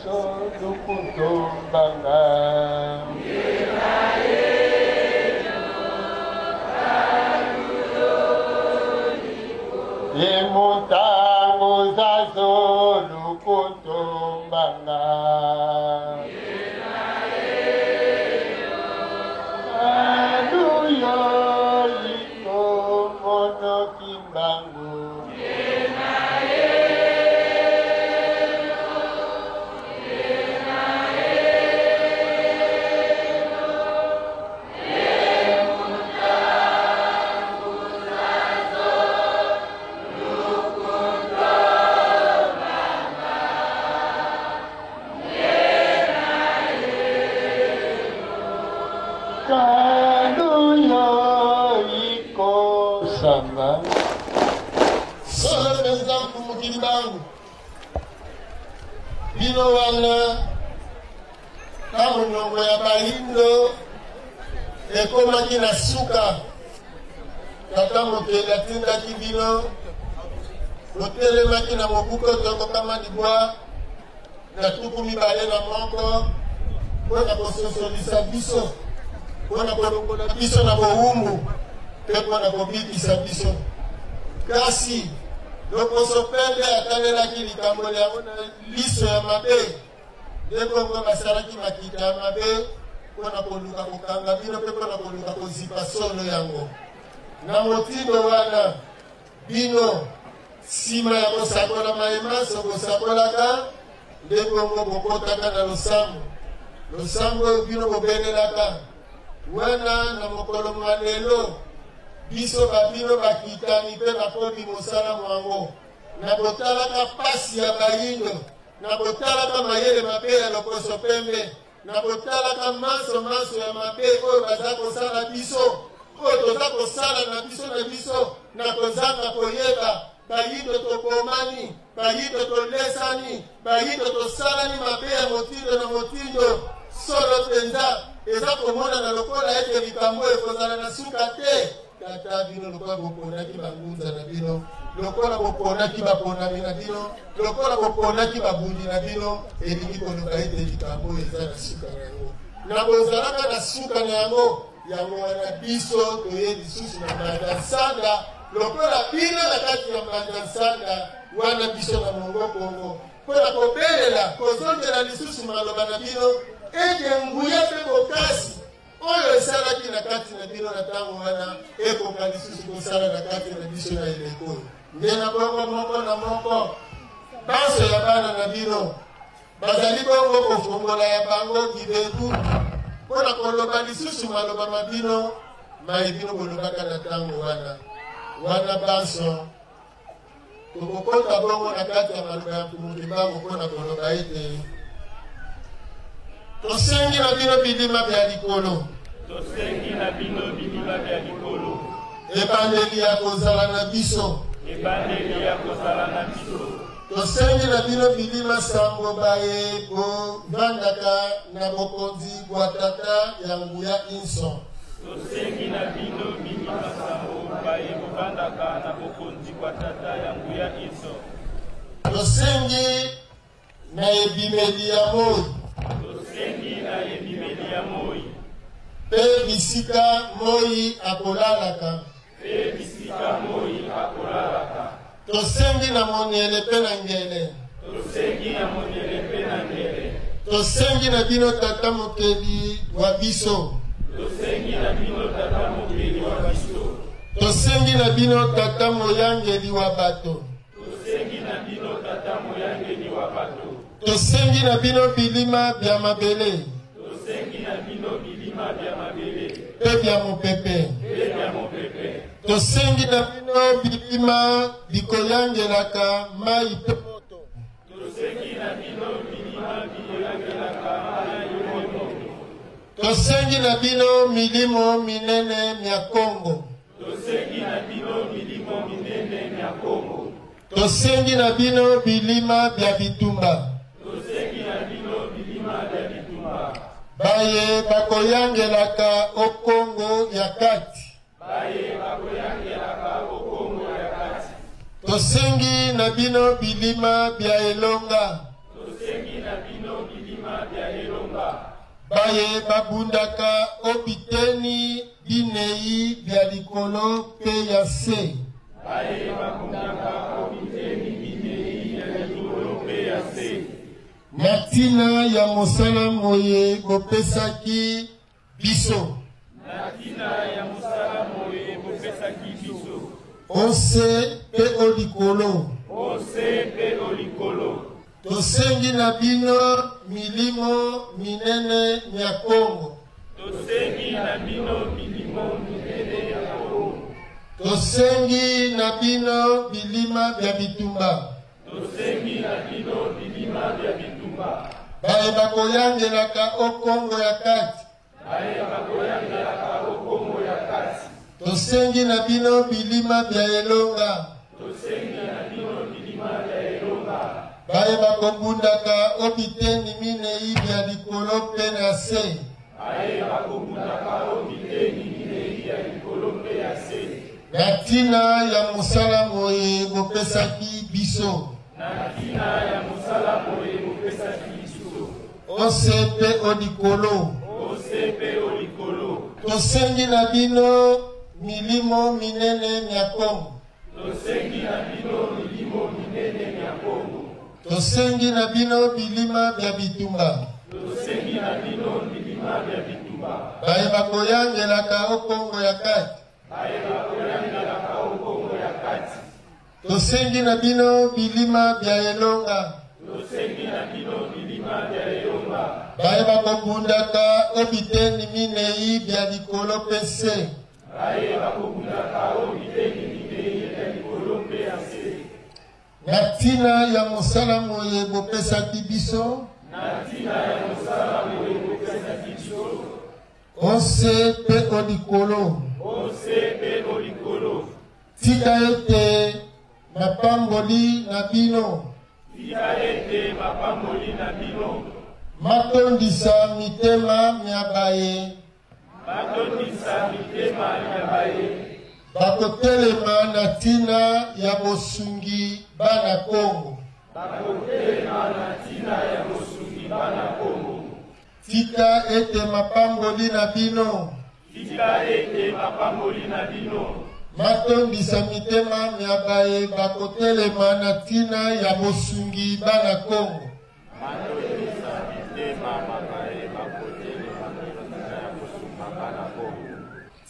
biso lukutombanga. Emutango zazo lukutombanga. Aluyo iko mono kimbangu. Solo pensam kumukiri bangu bino wana kama nyongo ya bahindo ekomaki na suka kaka mokeli atindaki bino botelemaki na mobuko toko kama libwa na tuku mibale na moko mpona kososolisa biso mpona kolongola biso na bowumbu mpe mpona kobikisa biso. Kasi lokoso pembe atalelaki likambo yango na liso ya mabe nde bongo basalaki makita ya mabe mpona koluka kokanga bino mpe mpona koluka kozipa solo yango. Na motindo wana bino nsima ya kosakola mayemaso kosakolaka nde bongo bokotaka na losambo. Losambo oyo bino bobelelaka wana na mokolo mwa lelo biso babino bakitani mpe bakomi mosala mwango na botalaka pasi ya bayindo na botalaka mayele mabe ya lokoso pembe na botalaka maso ya mabe oyo baza kosala biso oyo toza kosala na biso na kozanga koyeba bayindo tobomani bayindo tolesani bayindo tosalani mabe ya motindo na motindo solo penza eza komonana lokola ete likambo ekozala na suka te. Tata bino lokola boponaki bangunza na bino lokola boponaki baponami na bino lokola boponaki babundi na bino elingi koluka ete likambo eza na suka na yango na bozalaka na suka na yango wana biso toye lisusu na mbanda nsanda lokola bino na kati ya mbanda nsanda wana biso na mongo kongo mpona kobelela kozongela lisusu maloba na bino ete nguya mpe bokasi oyo esalaki na kati na bino na ntango wana ekoka lisusu kosala na kati na biso na eleko nde na bongo moko na moko banso ya bana na bino bazali bongo kofongola ya bango kibebu mpona koloba lisusu maloba mabino mai bino kolobaka na ntango wana banso tokokota bongo na kati ya maloba ya kumukimbango mpona koloba ete tosengi na bino bilima bya likolo. Tosengi na bino bilima bya likolo. Ebandeli ya kozala na biso. Ebandeli ya kozala na biso. Tosengi na bino bilima sambo baye bovandaka na bokonzi bwa tata ya nguya inso. Tosengi na bino bilima sambo baye bovandaka na bokonzi bwa tata ya nguya inso. Tosengi na ebimeli ya moi. Tosengi na ebimeli ya moi. Pe bisika moi akolalaka. Pe bisika moi akolalaka. Tosengi na moniele pe na ngele. Tosengi na moniele pe na ngele. Tosengi na bino tata mokeli wa biso. Tosengi na bino tata mokeli wa biso. Tosengi na bino tata moyangeli wa bato. Tosengi na bino tata moyangeli wa bato. Tosengi na bino bilima bya mabele. Tosengi na bino bilima bya mabele. Pe bya mopepe. Pe bya mopepe. Tosengi na bino bilima bikoyangelaka mai pe moto. Tosengi na bino bilima bikoyangelaka mai pe moto. Tosengi na bino milimo minene mya Kongo. Tosengi na bino milimo minene mya Kongo. Tosengi na bino bilima bya bitumba. Tosengi na bino bilima bya bitumba. Baye bakoyangelaka o Kongo ya kati. Baye bakoyangelaka o Kongo ya kati. Tosengi na bino bilima bya elonga. Tosengi na bino baye babundaka obiteni binei bya likolo pe ya se. Baye babundaka obiteni binei bya likolo pe ya se. Na tina ya mosala moye bopesaki biso. Na tina ya mosala moye bopesaki biso. Ose pe olikolo. Ose pe olikolo. Tosengi na bino milimo minene ya Kongo. Tosengi na bino milimo minene ya Kongo. Tosengi na bino bilima bya bitumba. Tosengi na bino bilima bya bitumba. Baye bakoyangelaka o Kongo ya kati. Baye bakoyangelaka o Kongo ya kati. Tosengi na bino bilima bya elonga. Tosengi na bino bilima bya elonga. Baye bakobundaka obiteni minei bya likolo pe na se. Baye bakobundaka obiteni minei ya likolo pe ya se. Na tina ya mosala moye bopesaki biso. Na tina ya mosala moye bopesaki biso. Ose pe olikolo. Ose pe olikolo. Tosengi na bino milimo minene ya Kongo. Tosengi na bino milimo minene ya Kongo. Tosengi na bino bilima bya bitumba. Tosengi na bino bilima bya bitumba. Baye bakoyangelaka o Kongo ya kati. Baye bakoyangelaka o Kongo ya kati. Tosengi na bino bilima bya elonga. Tosengi na bino bilima bya elonga. Baye bakobundaka obiteni minei bya likolo pe se. Baye bakobundaka obiteni minei bya likolo pe ya se. Na tina ya mosala moye bopesaki biso. Na tina ya mosala moye bopesaki biso. Ose pe olikolo. Ose pe olikolo. Tika ete mapamboli na bino. Tika ete mapamboli na bino. Matondisa mitema mya baye. Matondisa mitema mya baye. Bakotelema na tina ya bosungi bana Kongo. Bakotelema na tina ya bosungi bana Kongo. Tika ete mapamboli na bino. Tika ete mapamboli na bino. Matondisa mitema mya baye bakotelema na tina ya bosungi bana Kongo. Matondisa mitema mya baye bakotelema na tina ya bosungi bana Kongo.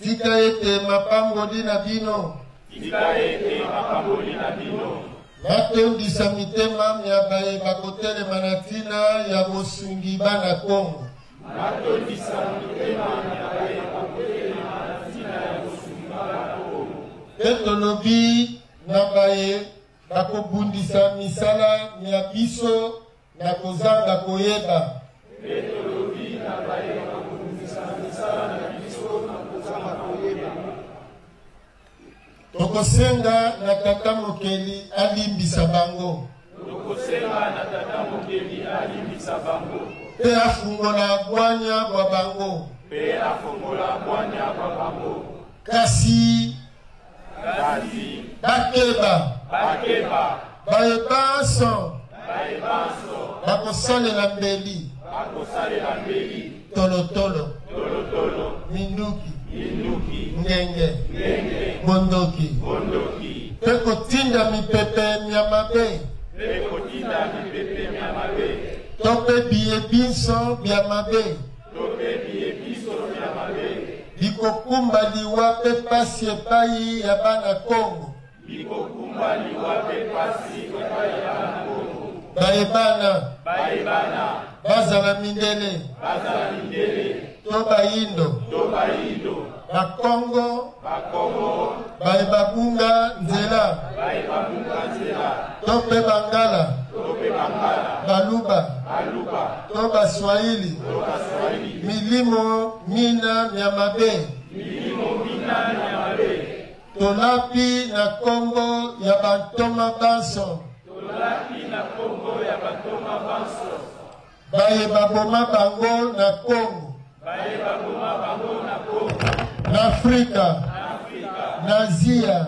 Tika ete mapamboli na bino. Tika ete mapamboli na bino. Matondisa mitema mya baye bakotelema na tina ya bosungi bana Kongo. Matondisa mitema mya baye bakotelema na tina ya bosungi bana Kongo. Petolobi na baye bakobundisa misala mya biso na kozanga koyeba. Petolobi na baye bakobundisa misala na biso na kozanga koyeba. Tokosenga na tata mokeli alimbisa bango. Tokosenga na tata mokeli alimbisa bango. Pe afungola bwanya bwa bango. Pe afungola bwanya bwa bango. Kasi bakeba. Bakeba. Baye banso. Baye banso. Bakosalela mbeli. Bakosalela mbeli. Tolotolo. Tolotolo. Minduki. Minduki. Ngenge. Ngenge. Bondoki. Bondoki. Pe kotinda mipepe mya mabe. Pe kotinda mipepe mya mabe. Tope biye biso bya mabe. Tope biye biso mya mabe. Bikokumba liwa pe pasi epai ya bana Kongo. Bikokumba liwa pe pasi epai ya bana Kongo. Baye bana. Baye bana. Bazala mindele. Bazala mindele. Toba indo. Toba indo. Bakongo. Bakongo. Baye babunga nzela. Baye babunga nzela. Tope bangala. Tope bangala. Baluba. Baluba. Toba Swahili. Toba Swahili. Milimo mina mya mabe. Milimo mina mya mabe. Tolapi na kombo ya bantoma banso. Tolapi na kombo ya bantoma banso. Baye baboma bango na Kongo. Baye baboma bango na Kongo. Na Afrika. Na Asia.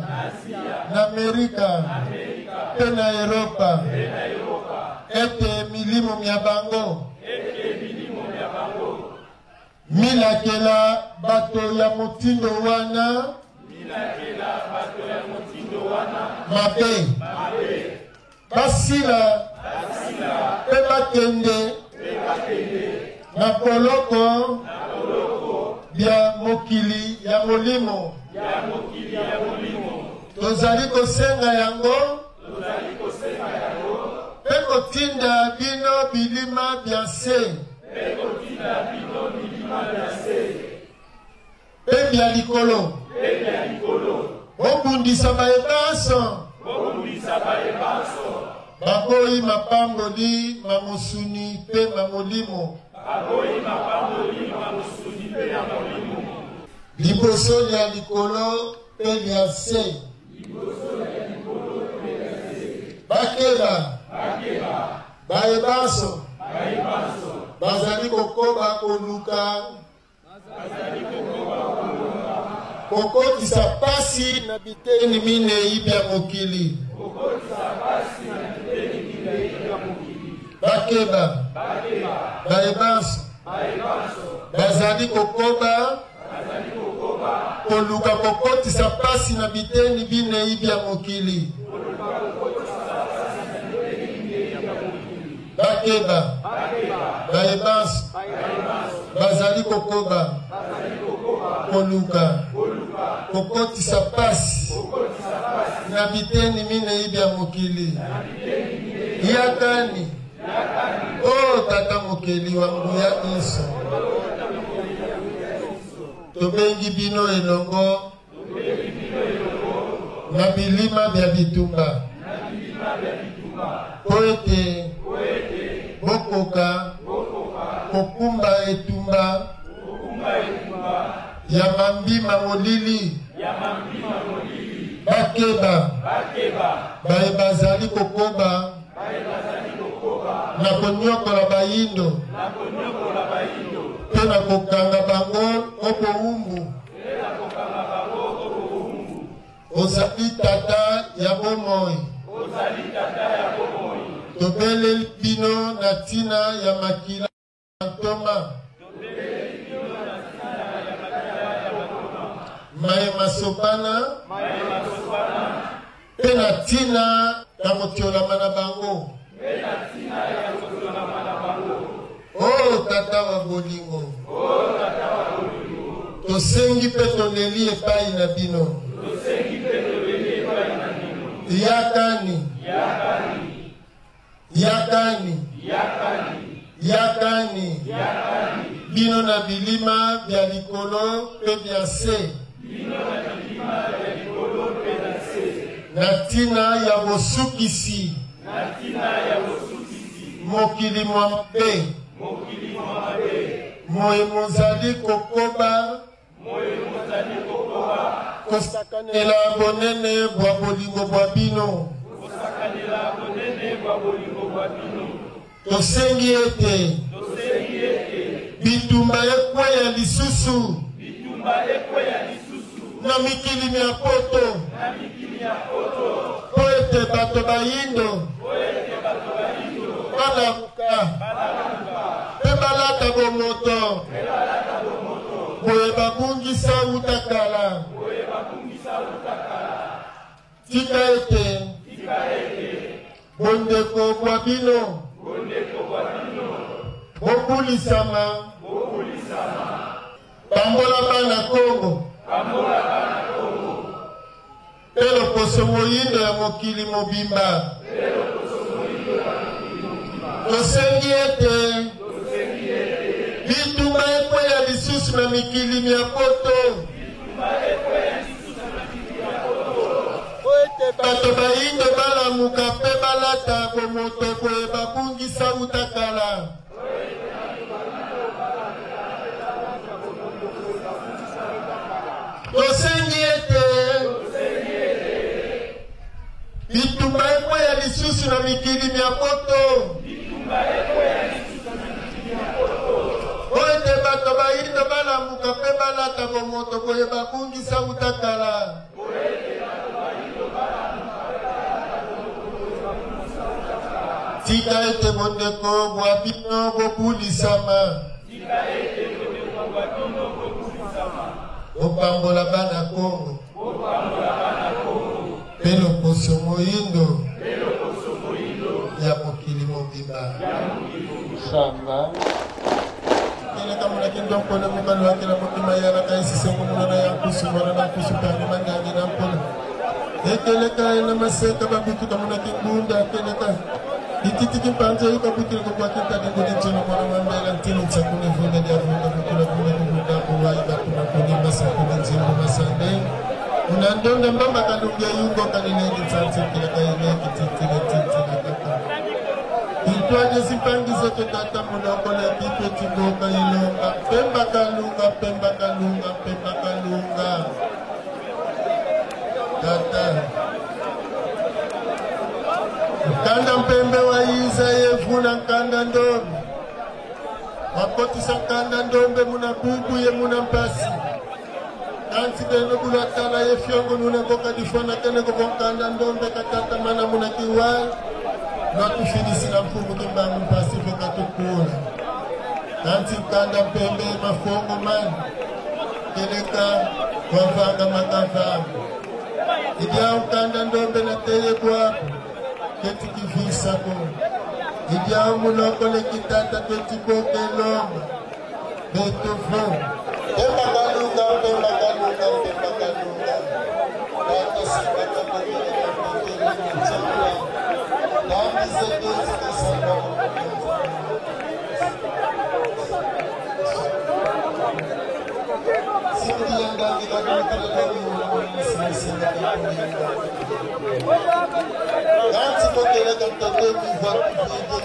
Na Amerika. Pe na Europa. Ete milimo mya bango. Ete milimo mya bango. milakela bato ya motindo wana mabe basila pe bakende na koloko bya mokili ya molimo tozali kosenga yango pe kotinda bino bilima bya se pe bya likolo bobundisa bayebanso baboyi mapamboli mamosuni pe mamolimo liboso lya likolo pe lya se bakeba bayebanso bazali kokoba koluka kokotisa pasi na biteni minei bya mokili bakeba bayebanso bazali kokoba koluka kokotisa pasi na biteni binei bya mokili bakeba bayebanso bazali kokoba koluka kokotisa pasi na biteni minei bya mokili yakani o tata mokeli wa nguya iso tobengi bino elongo na bilima bya bitumba po ete bokoka kokumba etumba ya mambima molili bakeba baye bazali kokoba na konyokola bayindo pe na kokanga bango obowumbu ozali tata ya bomoi tobele bino na tina ya makila ntoma maye masobana pe na tina ya motiolama na bango o tata wa bolingo tosengi pe toleli epai na bino yakani bino na bilima bya likolo pe bya se na tina ya bosukisi mokili mwa mabe moye mozali kokoba kosakanela bonene bwa bolingo bwa bino tosengi ete bitumba ekweya lisusu na mikili mya poto po ete bato bayindo balamuka pe balata bomoto boye babungisa utakala tika ete bondeko bwa bino bokulisama bambola bana Kongo pelo poso moyindo ya mokili mobimba tosengi ete bitumba ekweya lisusu na mikili mya poto po ete bato bayindo balamuka pe balata bomoto boye babungisa utakala tosengi ete bitumba ekweya lisusu na mikili mya poto po ete bato bayindo balamuka pe balata bomoto boye babungisa utakala tika ete bondeko bwa bino bokulisama opambola bana Kongo pelo poso moindo ya mokili mobimba samba kile kama na kindo mpona mukalo wake na mokima yana kaisi sengo mwana ya kusumana na kusukani mandangi na mpona ekele kaya na maseka babutu kama na kingunda kele kaya ititi kimpanje yuko butile kwa kita dingo dichono mwana mambela ntino chakune vunda dia vunda kukula vunda vunda kuwai bakuna kunimba sakuna nzimbo masande unandonda mama kalungia yungo kanilegi tsansi kila kaya kititile titile kaka itwaje simpangi zote tata munoko le pipe tiboka ilonga pemba kalunga tata kanda mpembe wa iza yevuna kanda ndombe wakotisa kanda ndombe muna bubu ye muna mpasi kansi kene bula tala ye fiongo nuna boka difona kene kwa kanda ndombe katata mana muna kiwai watu finisi na mfumu kimba mpasi fika tukula kansi kanda mpembe mafongo mani keleka wafanga makafamu idia ukanda ndombe na teye kwa keti kivisa ko idia muloko le kitata keti koke longa beto fo pemba kalunga kata sika kata kile chakula dami zeke zike samba sindi yanga kita kutile lagi sisi Ganti kokele kantande mi vote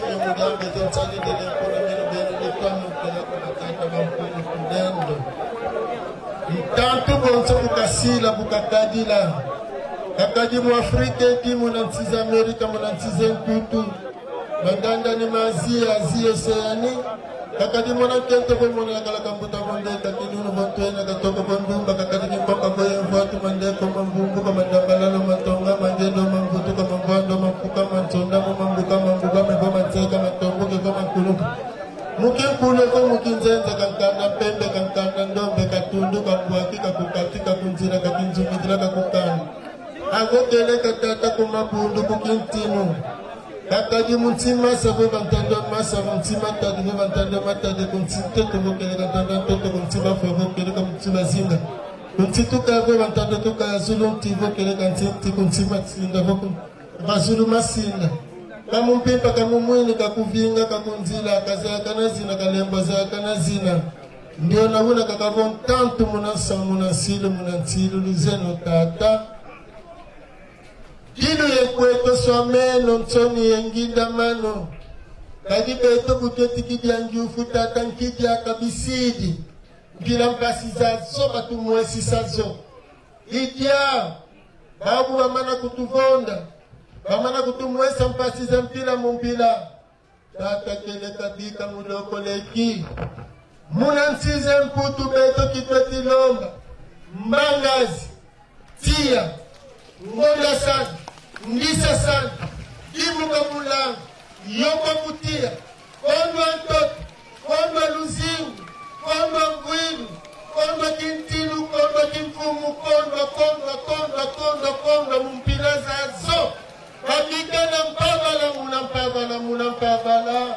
mi mugambe tentali de l'economia bene de quando quella contata ma un studendo tanto bonso bukasila bukakadila kakadi mu Afrika ki mu nantiza Amerika mu nantiza ntutu bandanda ni mazia Oceani kakadi mu nakente ko mu nakala kambuta monde kakidi no bonto na katoko bondumba kakadi ni koka boye vote mande ko mambumbu ko mandambala no matonga manjendo mambutu ko mambando mampuka mantonda mambuka mambuka mebo manteka matombo ko makulu mukekule ko mukinzenza kankanda pembe kankanda ndombe katundu kabwaki kakukatika kunjira kakinjumidira kakukana agokele katata ko mabundu kukintinu kakadi mutima sabo bantando masa mutima tadi bantando matade kuntinte to bokele katanda toto kuntiba favo kele kumtima zinga kuntitu kavo bantando to kaya zulu tivo kele kantinti kuntima tsinda voko bazulu masinda kamumpimpa kamumwini kakuvinga kakunzila kazaya kanazina kalemba zaya kanazina ndio nauna kakavon tanto munasa munasilo munantilo luzeno tata Kilo yekweto swameno ntoni yenginda mano kadi beto buketi kidyangi ufuta tankidi akabisidi mpila mpasi zazo batumwesi sazo idia babu wamana kutuvonda wamana kutumwesa mpasi za mpila mumpila tata kele kabika muloko leki muna nsize mputu beto kitweti lomba mbangazi tia ngonda sana ndisa sana imuka mulango yoko kutia kondwa ntoto kondwa luzingu kondwa ngwinu kondwa kintilu kondwa kimfumu kondwa mumpila zazo hakikana muna mpavala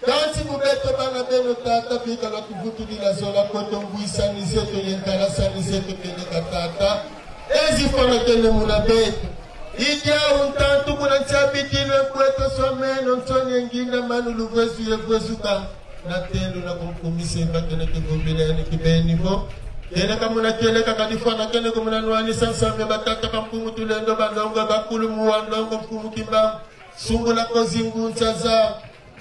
kansi kubeto bana beno tata bika la kuvutu bila zola koto mbwisa nizeto yentala sanizeto kene katata ezi fana kene muna beto idia untantu kuna chabitile kweto someno ntoni enginda manu luvwesu yevwesuka na tendo na kumkumise mbakene kivumbile yani kibenivo kene kamuna kele kakadifana kene kumuna nuani sansame batata kampumu tulendo bandonga bakulu muwandongo mkumu kimba sungula kozingu nchaza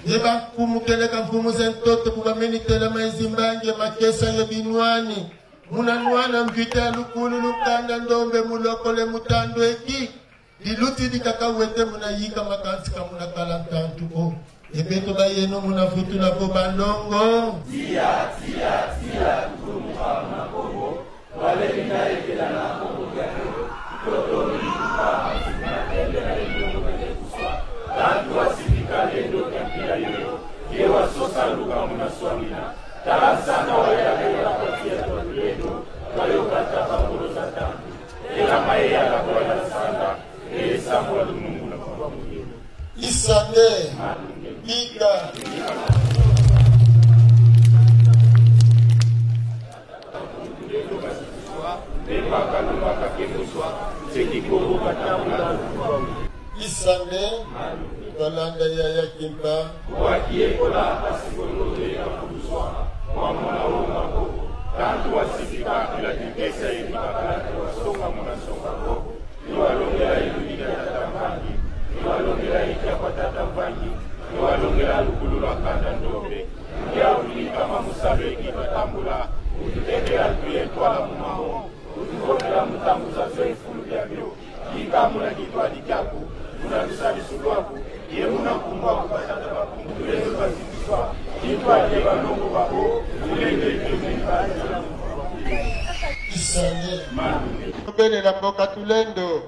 yeba mkumu kele kampumu zentoto kubameni tele maizimbange makesa yebinwani muna nuana mvita lukulu lukanda ndombe mulokole mutando eki diluti di kakawete muna yika makansi kamuna kalantantu ko ebeto bayeno muna futu na ko bandongo tia kumukama kogo wale ina ekela na kogo gano toto ni kumukama suna tele na endo kwenye kuswa tantu wasifika endo kampira yoyo yewa sosa luka muna swamina talasana wale Isande Ika Isande Tolanda Yaya Kimpa tanto wasifika ila kikesa ili bakala wasonga mwanasonga ko niwalongela ilumiga tatambangi niwalongela ikiapa tatambangi niwalongela lukulula kanda ndobe yauli kama musabeki batambula ututekela tuyetwala mumaho utukotela mutambuza zoifulu yabyo ikamuna kitwali kyaku unatusalisulwaku ye munakumwaku batata bakungu tulezo bazibiswa kitwali banongo babo ulenge Isande Mbele la mboka tulendo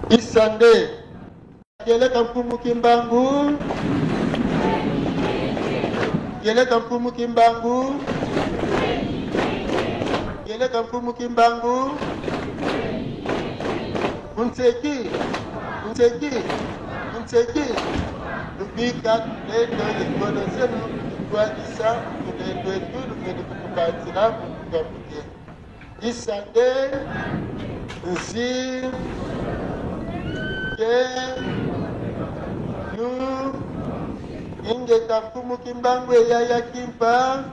Isande Geleka mfumu kimbangu Geleka mfumu kimbangu Geleka mfumu kimbangu Unseki Lubika Lendo Likono Senu Kuadisa Kulendo Etu Lukeni Kukukatila Kukukamuke Isande Nsi Ke Nu Inge kamfumu kimbangu Yaya Kimpa